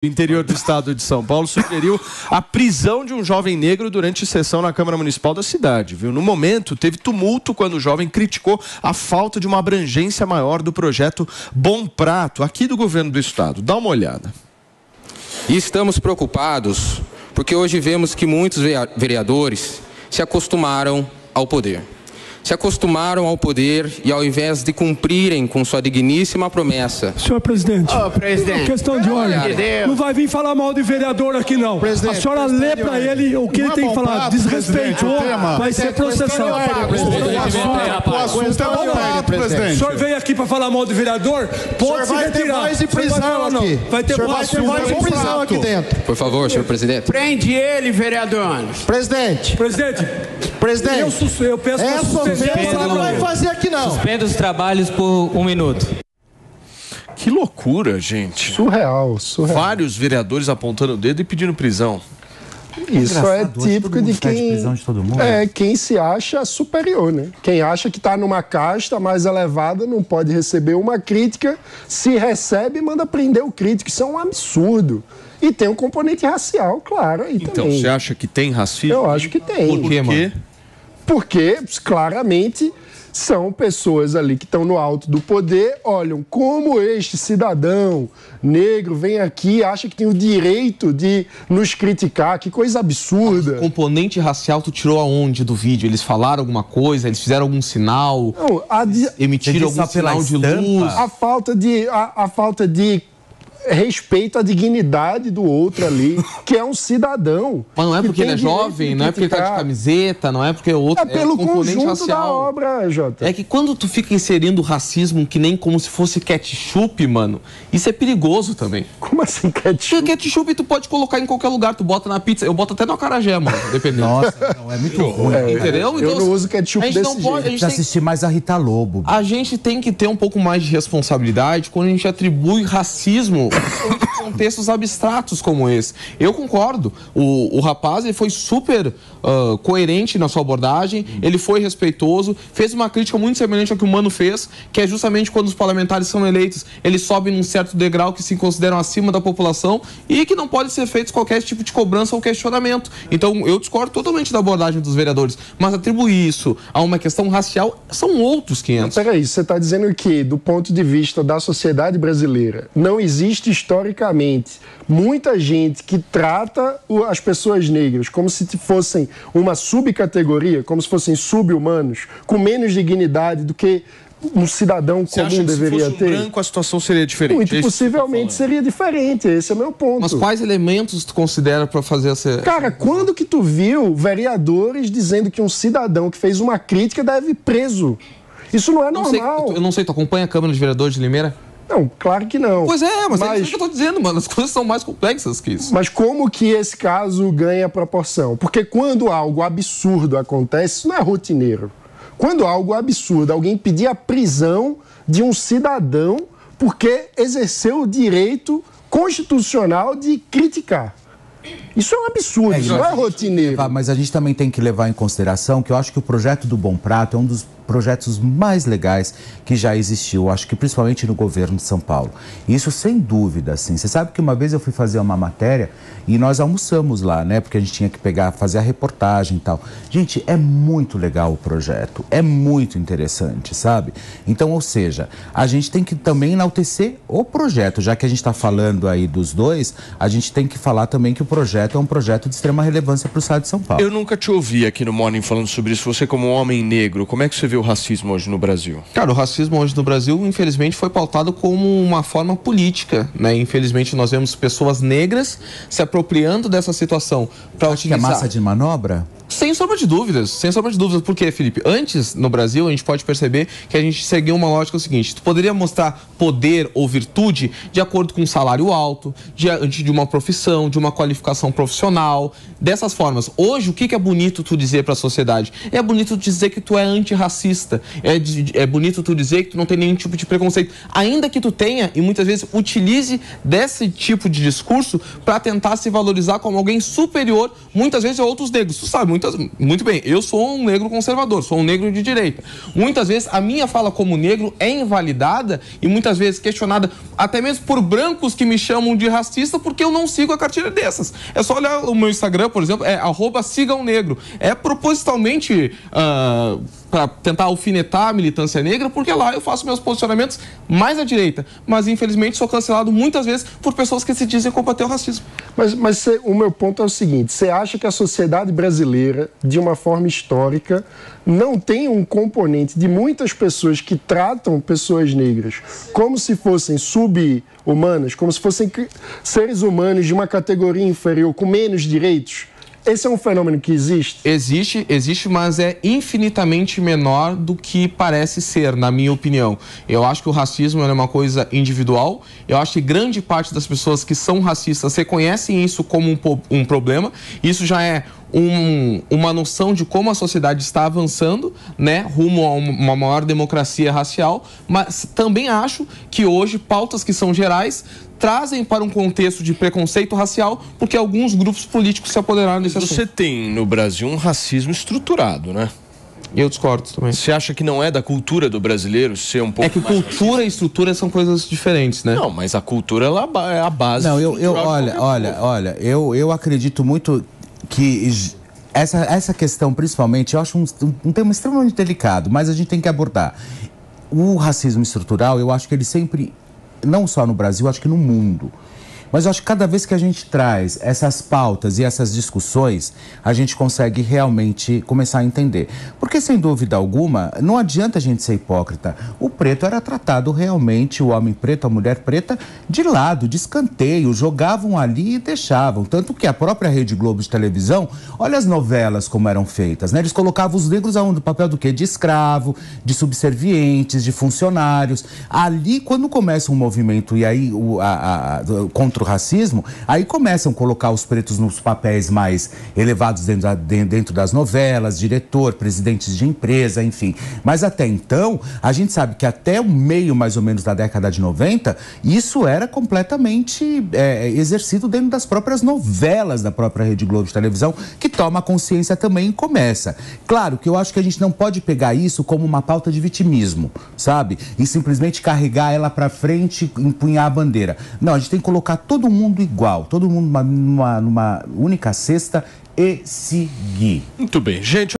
do interior do estado de São Paulo sugeriu a prisão de um jovem negro durante sessão na Câmara Municipal da cidade, viu? No momento, teve tumulto quando o jovem criticou a falta de uma abrangência maior do projeto Bom Prato, aqui do governo do estado. Dá uma olhada. E estamos preocupados porque hoje vemos que muitos vereadores se acostumaram ao poder. Se acostumaram ao poder e ao invés de cumprirem com sua digníssima promessa. Senhor presidente, questão de ordem, não vai vir falar mal de vereador aqui não. A senhora lê para ele o que ele tem que falar, desrespeitou, vai ser processado. O senhor veio aqui para falar mal de vereador, pode se retirar. Vai ter voz de prisão aqui dentro. Por favor, senhor presidente. Prende ele, vereador. Presidente, eu peço para não vai fazer aqui não. Suspenda os trabalhos por 1 minuto. Que loucura, gente. Surreal. Vários vereadores apontando o dedo e pedindo prisão. Isso é típico de quem se acha superior, né? Quem acha que está numa casta mais elevada não pode receber uma crítica, se recebe, manda prender o crítico. Isso é um absurdo. E tem um componente racial, claro, aí então, também. Você acha que tem racismo? Eu acho que tem. Por quê, mano? Porque, claramente, são pessoas ali que estão no alto do poder, olham como este cidadão negro vem aqui e acha que tem o direito de nos criticar, que coisa absurda. O componente racial tu tirou aonde do vídeo? Eles falaram alguma coisa? Eles fizeram algum sinal? Não, emitiram algum sinal de luz? A falta de respeito à dignidade do outro ali, que é um cidadão. Mas não é porque ele é jovem, não é porque ele tá de camiseta, não é porque o outro é pelo conjunto racial da obra, Jota. É que quando tu fica inserindo racismo que nem como se fosse ketchup, mano, isso é perigoso também. Como assim ketchup? Porque ketchup tu pode colocar em qualquer lugar, tu bota na pizza, eu boto até no acarajé, mano, dependendo. Nossa, não, é muito ruim. Entendeu? Eu não uso ketchup desse jeito. A gente precisa assistir mais a Rita Lobo. A gente tem que ter um pouco mais de responsabilidade quando a gente atribui racismo em contextos abstratos como esse. Eu concordo. O rapaz, ele foi super coerente na sua abordagem, ele foi respeitoso, fez uma crítica muito semelhante ao que o Mano fez, que é justamente quando os parlamentares são eleitos, eles sobem num certo degrau que se consideram acima da população e que não pode ser feito qualquer tipo de cobrança ou questionamento. Então, eu discordo totalmente da abordagem dos vereadores, mas atribuir isso a uma questão racial são outros 500. Peraí, você está dizendo que, do ponto de vista da sociedade brasileira, não existe historicamente muita gente que trata as pessoas negras como se fossem uma subcategoria, como se fossem sub-humanos, com menos dignidade do que um cidadão comum deveria ter? Se fosse um branco, a situação seria diferente? Muito possivelmente seria diferente, esse é o meu ponto. Mas quais elementos tu considera para fazer essa... Cara, quando que tu viu vereadores dizendo que um cidadão que fez uma crítica deve ir preso? Isso não é normal. Eu não sei, tu acompanha a Câmara de Vereadores de Limeira? Não, claro que não. Pois é, mas é isso que eu tô dizendo, mano. As coisas são mais complexas que isso. Mas como que esse caso ganha proporção? Porque quando algo absurdo acontece, isso não é rotineiro. Quando algo absurdo, alguém pedir a prisão de um cidadão porque exerceu o direito constitucional de criticar. Isso é um absurdo, isso não é rotineiro. Mas a gente também tem que levar em consideração que eu acho que o projeto do Bom Prato é um dos projetos mais legais que já existiu, acho que principalmente no governo de São Paulo. Isso sem dúvida, assim. Você sabe que uma vez eu fui fazer uma matéria e nós almoçamos lá, né? Porque a gente tinha que fazer a reportagem e tal. Gente, é muito legal o projeto, é muito interessante, sabe? Então, ou seja, a gente tem que também enaltecer o projeto, já que a gente está falando aí dos dois, a gente tem que falar também que o projeto é um projeto de extrema relevância para o estado de São Paulo. Eu nunca te ouvi aqui no Morning falando sobre isso. Você como um homem negro, como é que você vê o racismo hoje no Brasil? Cara, o racismo hoje no Brasil, infelizmente, foi pautado como uma forma política, né? Infelizmente, nós vemos pessoas negras se apropriando dessa situação para utilizar... Que é massa de manobra? Sem sombra de dúvidas, Por quê, Felipe? Antes, no Brasil, a gente pode perceber que a gente seguia uma lógica seguinte: tu poderia mostrar poder ou virtude de acordo com um salário alto, diante de uma profissão, de uma qualificação profissional, dessas formas. Hoje, o que é bonito tu dizer para a sociedade? É bonito tu dizer que tu é antirracista, é bonito tu dizer que tu não tem nenhum tipo de preconceito, ainda que tu tenha, e muitas vezes utilize desse tipo de discurso para tentar se valorizar como alguém superior, muitas vezes, a outros negros. Tu sabe muito muito bem, eu sou um negro conservador, sou um negro de direita. Muitas vezes a minha fala como negro é invalidada e muitas vezes questionada até mesmo por brancos que me chamam de racista porque eu não sigo a cartilha dessas. É só olhar o meu Instagram, por exemplo, é @sigaonegro. É propositalmente para tentar alfinetar a militância negra, porque lá eu faço meus posicionamentos mais à direita. Mas, infelizmente, sou cancelado muitas vezes por pessoas que se dizem combater o racismo. Mas o meu ponto é o seguinte, você acha que a sociedade brasileira, de uma forma histórica, não tem um componente de muitas pessoas que tratam pessoas negras como se fossem sub-humanas, como se fossem seres humanos de uma categoria inferior, com menos direitos? Esse é um fenômeno que existe? Existe, mas é infinitamente menor do que parece ser, na minha opinião. Eu acho que o racismo é uma coisa individual. Eu acho que grande parte das pessoas que são racistas reconhecem isso como um problema. Isso já é uma noção de como a sociedade está avançando, né, rumo a uma maior democracia racial, mas também acho que hoje pautas que são gerais trazem para um contexto de preconceito racial porque alguns grupos políticos se apoderaram desse assunto. Você tem no Brasil um racismo estruturado, né? Eu discordo também. Você acha que não é da cultura do brasileiro ser um pouco mais cultura racista? E estrutura são coisas diferentes, né? Não, mas a cultura ela é a base. Não, eu acredito muito que essa questão, principalmente, eu acho um tema extremamente delicado, mas a gente tem que abordar. O racismo estrutural, eu acho que ele sempre, não só no Brasil, acho que no mundo. Mas eu acho que cada vez que a gente traz essas pautas e essas discussões, a gente consegue realmente começar a entender. Porque, sem dúvida alguma, não adianta a gente ser hipócrita. O preto era tratado realmente, o homem preto, a mulher preta, de lado, de escanteio. Jogavam ali e deixavam. Tanto que a própria Rede Globo de televisão, olha as novelas como eram feitas, né? Eles colocavam os negros aonde? O papel do quê? De escravo, de subservientes, de funcionários. Ali, quando começa um movimento, e aí contra o racismo, aí começam a colocar os pretos nos papéis mais elevados dentro das novelas, diretor, presidentes de empresa, enfim. Mas até então, a gente sabe que até o meio, mais ou menos, da década de 90, isso era completamente exercido dentro das próprias novelas da própria Rede Globo de televisão, que toma consciência também e começa. Claro que eu acho que a gente não pode pegar isso como uma pauta de vitimismo, sabe? E simplesmente carregar ela para frente e empunhar a bandeira. Não, a gente tem que colocar todo mundo igual, todo mundo numa única cesta e seguir. Muito bem, gente.